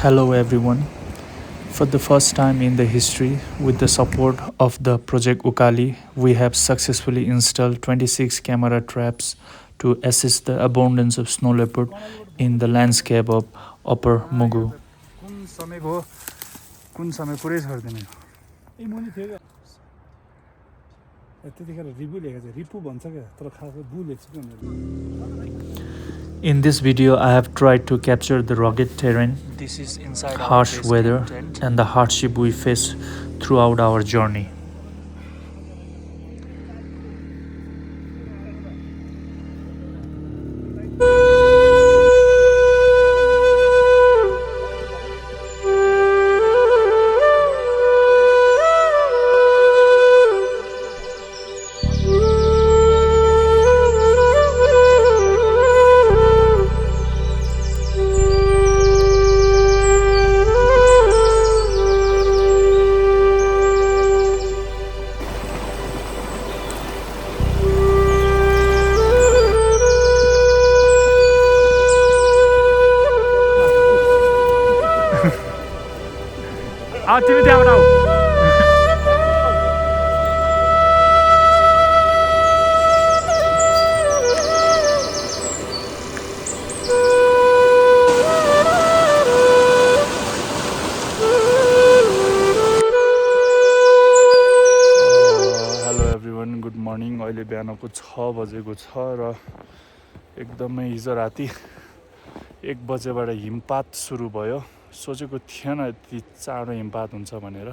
Hello everyone. For the first time in the history, with the support of the Project Ukali, we have successfully installed 26 camera traps to assist the abundance of snow leopard in the landscape of Upper Mugu. कुन समय भयो कुन समय पुरै छर्दैन ए मुनि थियो क्या त्यतिखेर रिपु लेखेको छ रिपु भन्छ क्या तर खासमा बु लेख्छ कि In this video, I have tried to capture the rugged terrain, harsh weather, and the hardship we face throughout our journey. तिमी त्यहाँबाट आऊ हेलो एभ्रिवान गुड मर्निङ अहिले बिहानको 6 बजेको छ र एकदमै हिजो राति 1 बजेबाट हिमपात सुरु भयो सोचेको थिएन यति चाँडो हिमपात हुन्छ भनेर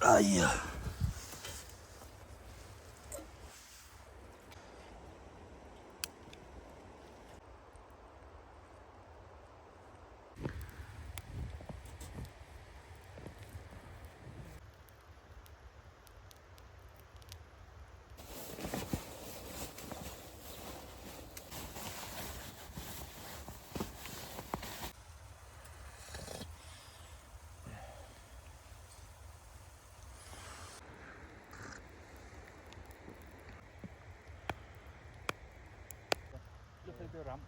आइया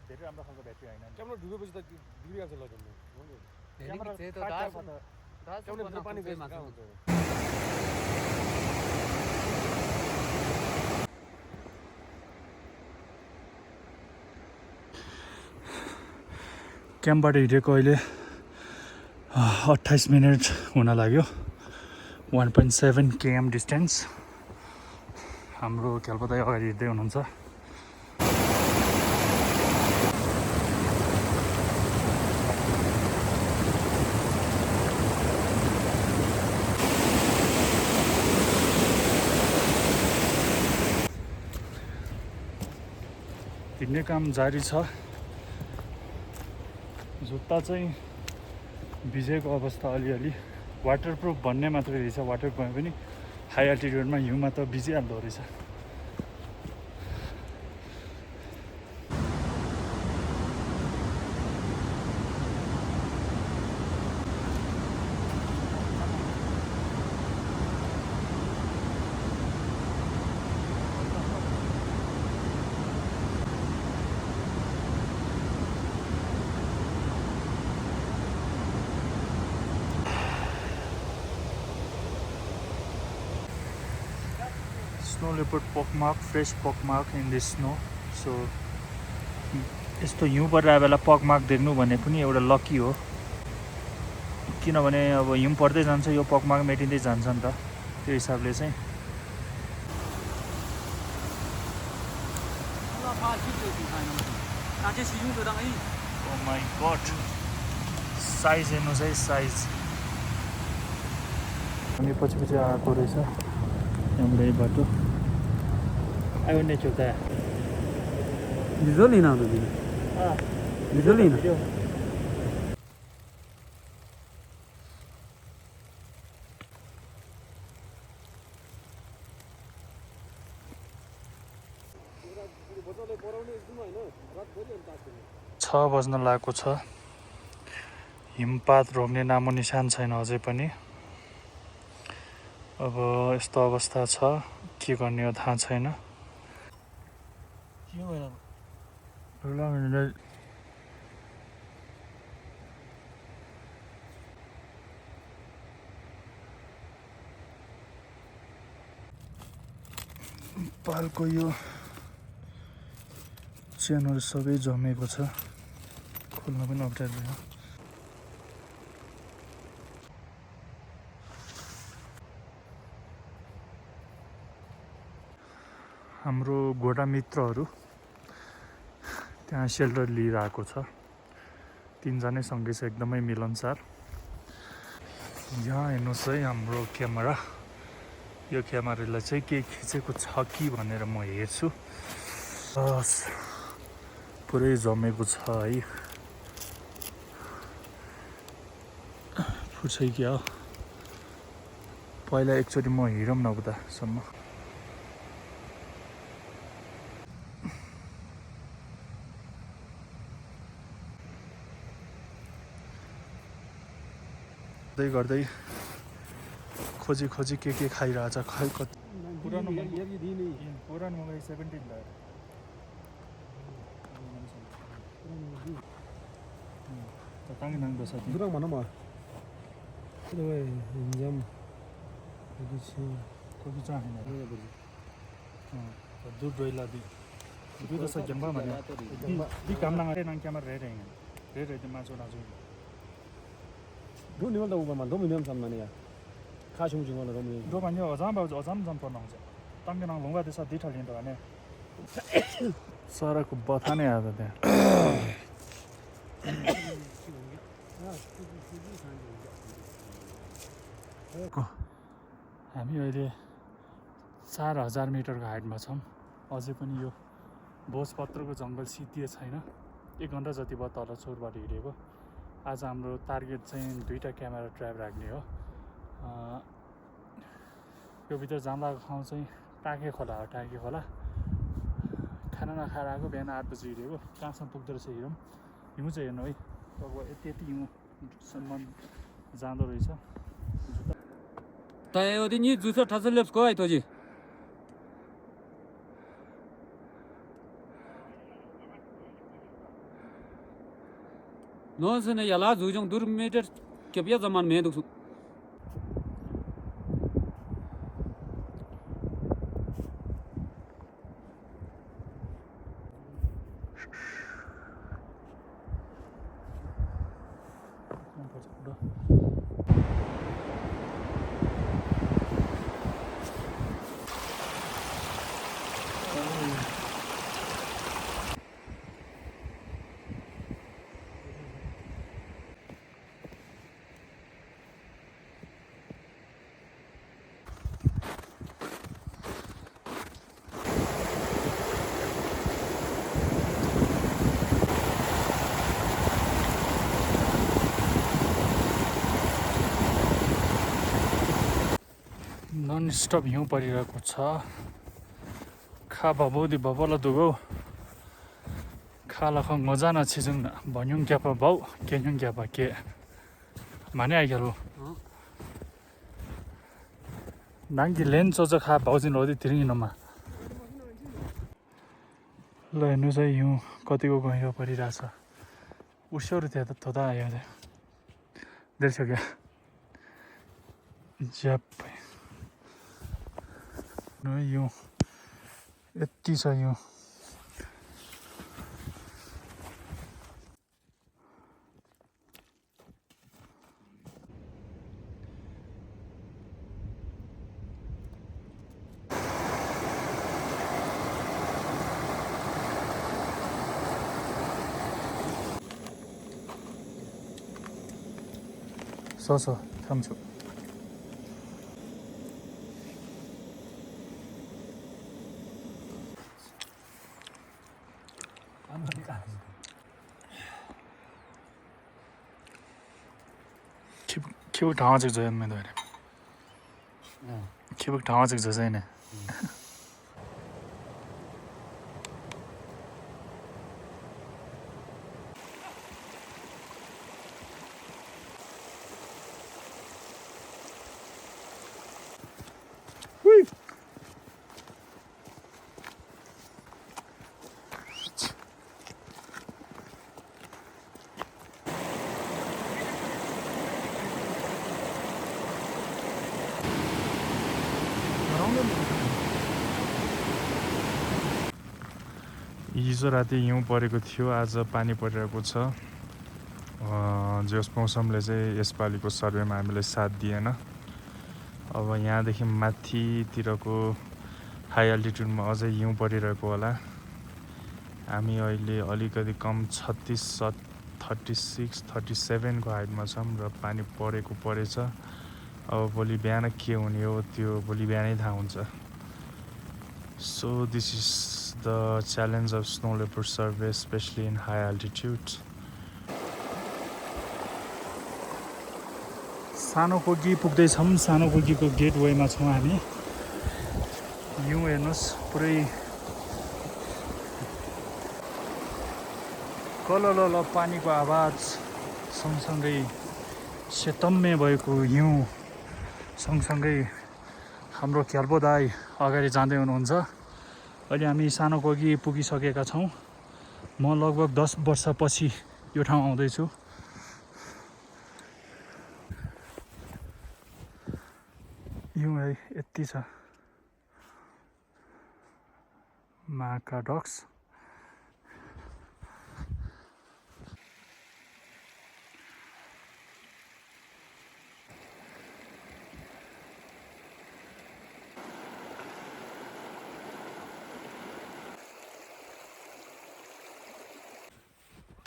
धेरै राम्रो खालको ब्याट्री हैन क्यामेरा डुबेपछि त बिग्रिहाल्छ ल पानी क्याम्पबाट हिँडेको अहिले 28 मिनट हुन लाग्यो 1.7 km डिस्टेन्स हाम्रो खेलपदाई अगाडि हिँड्दै हुनुहुन्छ हिँड्ने काम जारी छ जुत्ता चाहिँ भिजेको अवस्था अलिअलि वाटरप्रुफ भन्ने मात्रै रहेछ वाटरप्रुफ पनि हाई अल्टिट्युडमा हिउँमा त भिजिहाल्दो रहेछ snow leopard pockmark, fresh pockmark in the snow. So यस्तो हिउँ परिरहेको बेला पगमाग देख्नु भने पनि एउटा लकी हो, किनभने अब हिउँ पर्दै जान्छ यो पगमाग मेटिँदै जान्छ नि त। त्यो हिसाबले चाहिँ ओ माई गड, साइज हेर्नुहोस् है, साइज। हामी पछि पछि आएको रहेछ त्यहाँबाट यही बाटो आयो नै चुक्ता Visual ina do dina. Visual ina. छ बज्न लागेको छ, हिमपात रोक्ने नामो निशान छैन अझै पनि। अब यस्तो अवस्था छ, के गर्ने हो थाहा छैन। पालको यो च्यानल सबै जमेको छ, खोल्न पनि अप्ठ्यारो छ। हाम्रो घोडा मित्रहरू त्यहाँ सेल्टर लिएर आएको छ, तिनजनै सँगै छ, एकदमै मिलनसार। यहाँ हेर्नुहोस् है हाम्रो क्यामेरा, यो क्यामेरालाई चाहिँ के खिचेको छ कि भनेर म हेर्छु। पुरै जमेको छ है, फुट्छ क्या हो। पहिला एकचोटि म हिँडौँ न उतासम्म। गर्दै खोजी खोजी के खाइरहेछ, खै कति पुरानो मोबाइल 17 लाग्यो। ताङनाङ बस Durang mana mah? Itu jam. Jadi sih. कोही चाहिँ दुध डोइला दि दुध छ जम्बा भने दि काम नङ रे नङ क्यामेरा रे रे माछो नाजु Dua ni mana tahu mana? Dua minum sama ni ya. Kasih mungkin mana dua minum. दो भन्यो अजाम जम पर्न हुन्छ ताङके नङ लुङ्गा त्यसो दिठा लिन्छ भने सरको बथा नै आयो त्यहाँ। हामी अहिले 4000 मिटरको हाइटमा छौँ। अझै पनि यो भोजपत्रको जङ्गल सिद्धिए छैन। 1 घन्टा जति भयो तल चोरबाट हिँडेको। आज हाम्रो टार्गेट चाहिँ 2टा क्यामेरा ट्र्याप राख्ने हो। यो भित्र जाँदाको ठाउँ चाहिँ टाके खोला हो। टाके खोला खाना नखाएर आएको, बिहान 8 बजी हिँडेको। कहाँसम्म पुग्दो रहेछ हिउँ, हिउँ चाहिँ हेर्नु है, अब यति हिउँसम्म जाँदो रहेछ। Tapi orang ni justru thasal lepas kau itu je. Non sana yalah zujung 2 meter kebiasa zaman main tu. Non stop हिउँ परिरहेको छ। खा भबौदी भबल दुगौ खाला खङ मजाना छिजुङ भन्युङ क्यापा भाउ केन्युङ क्यापा के माने आइगेलो नाङ्गी लेन चोच खा भाउजिन होदी तिरिङिनमा ल हेर्नुहोस् है हिउँ कतिको गहिरो परिरहेछ। उस्योहरू त्यहाँ त थोदा आयो देख्छ क्या ज्याप हिउँ यति छ हिउँ। 서서 탐주. 키북 당아직 저였네 너네. 키북 당아직 저세네. हिजो राति हिउँ परेको थियो आज पानी परिरहेको छ जस मौसमले चाहिँ यसपालिको सर्वेमा हामीलाई साथ दिएन अब यहाँदेखि माथितिरको हाई अल्टिट्युडमा अझै हिउँ परिरहेको होला हामी अहिले अलिकति कम 36 36 37 को हाइटमा छौँ र पानी परेछ अब भोलि बिहान के हुने हो त्यो भोलि बिहानै थाहा हुन्छ So this is the challenge of snow leopard survey, especially in high altitudes. सानो खोकी पुग्दैछौँ सानो खोकीको गेटवेमा छौँ हामी हिउँ हेर्नुहोस् पुरै कलल पानीको आवाज सँगसँगै सेतम्मे भएको हिउँ सँगसँगै हाम्रो ख्याल्पो दाइ अगाडि जाँदै हुनुहुन्छ अहिले हामी सानो खोकी पुगिसकेका छौँ म लगभग 10 वर्षपछि यो ठाउँ आउँदैछु हिउँ है यति छ माकाडक्स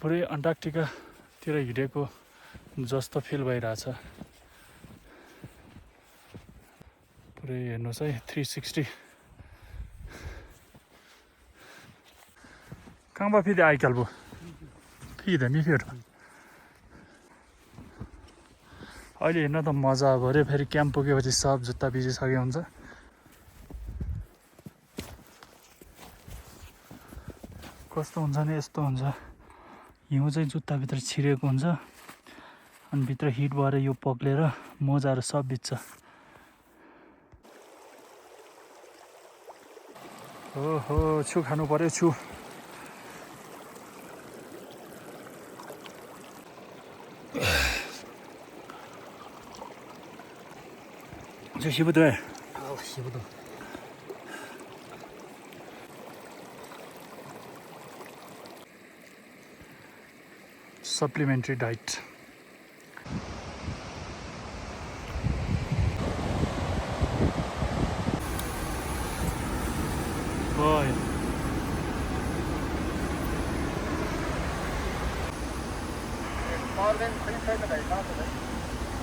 पुरै अन्टार्कटिकातिर हिँडेको जस्तो फिल भइरहेछ पुरै हेर्नुहोस् है 360 कहाँ फिर आइकाल्बो फिर नि फेरि अहिले हेर्न त मजा भरे फेरि क्याम्प पुगेपछि सब जुत्ता भिजिसके हुन्छ कस्तो हुन्छ नि यस्तो हुन्छ हिउँ चाहिँ जुत्ताभित्र छिरेको हुन्छ अनि भित्र हिट भएर यो पक्लेर मोजाहरू सब भिज्छ ओहो छु खानु पर्यो छु 저 시부들 시부도 supplementary diet boy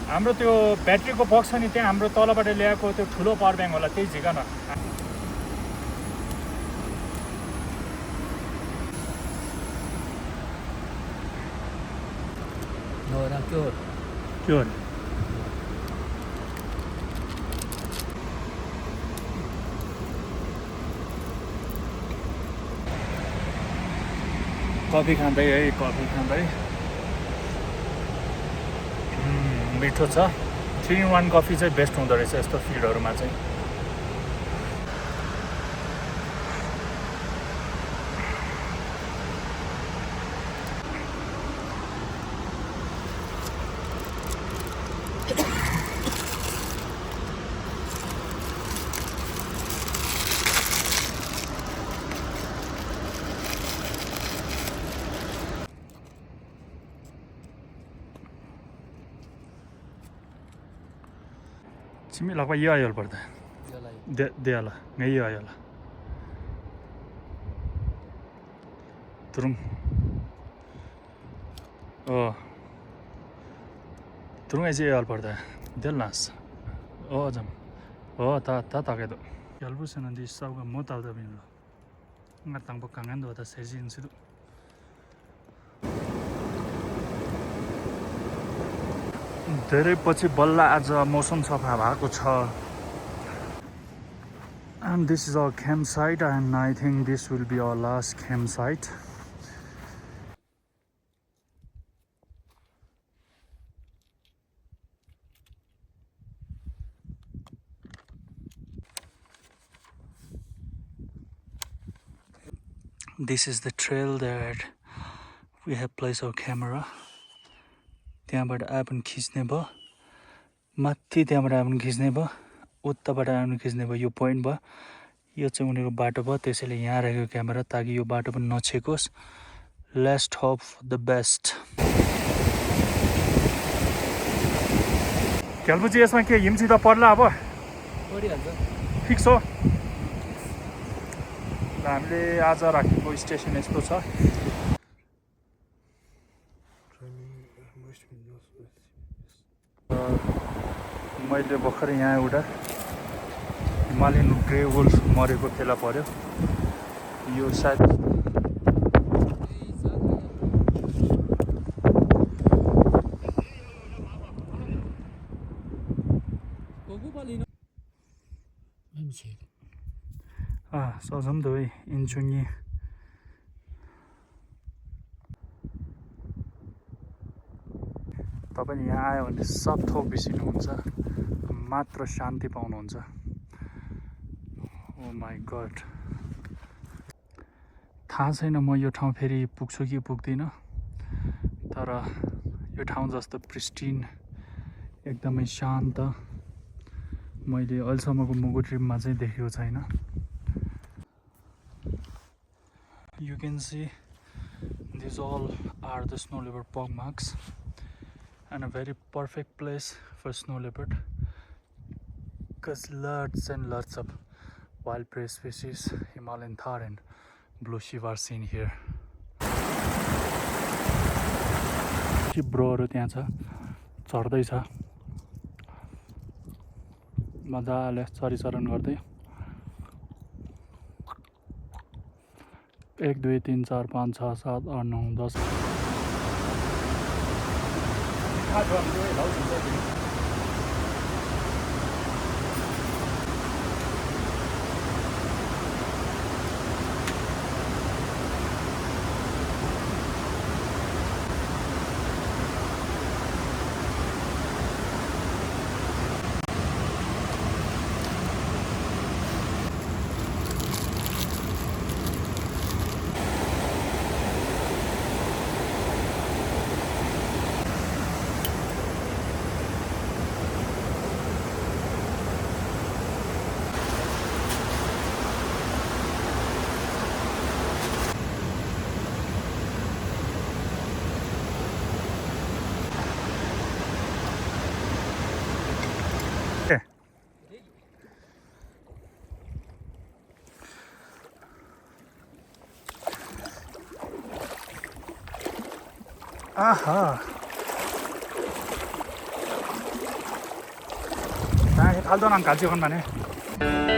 हाम्रो त्यो ब्याट्रीको बक्स छ नि त्यहाँ हाम्रो तलबाट ल्याएको त्यो ठुलो पावर ब्याङ्क होला त्यही झिकन 너랑 껴 त्यो कफी खाँदै है कफी खाँदै मिठो छ 3-in-1 कफी चाहिँ बेस्ट हुँदो रहेछ यस्तो फिडहरूमा चाहिँ 지금 라고 이어야 벌다. 대야라. 이어야라. 드릉. 들어가 이제 알바다 될라스 좀 다 타게도 열부스는 디스하고 못 알다 빌로 nga tangpa kangan do ta seji insidu धेरै पछि बल्ल आज मौसम सफा भएको छ and this is our campsite and I think this will be our last campsite this is the trail that we have placed our camera त्यहाँबाट आए पनि खिच्ने भयो माथि त्यहाँबाट आए पनि खिच्ने भयो उताबाट आए पनि खिच्ने भयो यो पोइन्ट भयो यो चाहिँ उनीको बाटो भयो त्यसैले यहाँ राखेको क्यामेरा ताकि यो बाटो पनि नछेकोस् let's hope for the best खेलपछि यसमा के हिमसित पर्ला अब परिहाल्छ फिक्स हो हामीले आज राखेको स्टेसन यस्तो छ मैले भर्खर यहाँ एउटा हिमालयन ग्रे वुल्फ मरेको फेला पर्यो यो सायद सजम दो इन्चुङ्गी तपाईले यहाँ आयो भने सब थोक बिर्सिनुहुन्छ मात्र शान्ति पाउनुहुन्छ ओ माई गड थाहा छैन म यो ठाउँ फेरि पुग्छु कि पुग्दिनँ तर यो ठाउँ जस्तो प्रिस्टिन एकदमै शान्त मैले अहिलेसम्मको मुगु ट्रिपमा चाहिँ देखेको छैन You can see these all are the snow leopard paw marks and a very perfect place for snow leopard because lots and lots of wild prey species, Himalayan thar and blue shiva are seen here. ब्रोहरू त्यहाँ छ चढ्दैछ मजाले चरिचरण गर्दै 1 2 3 4 5 6 7 8 9 10 아하. 나 팔도난 가지고 간만에.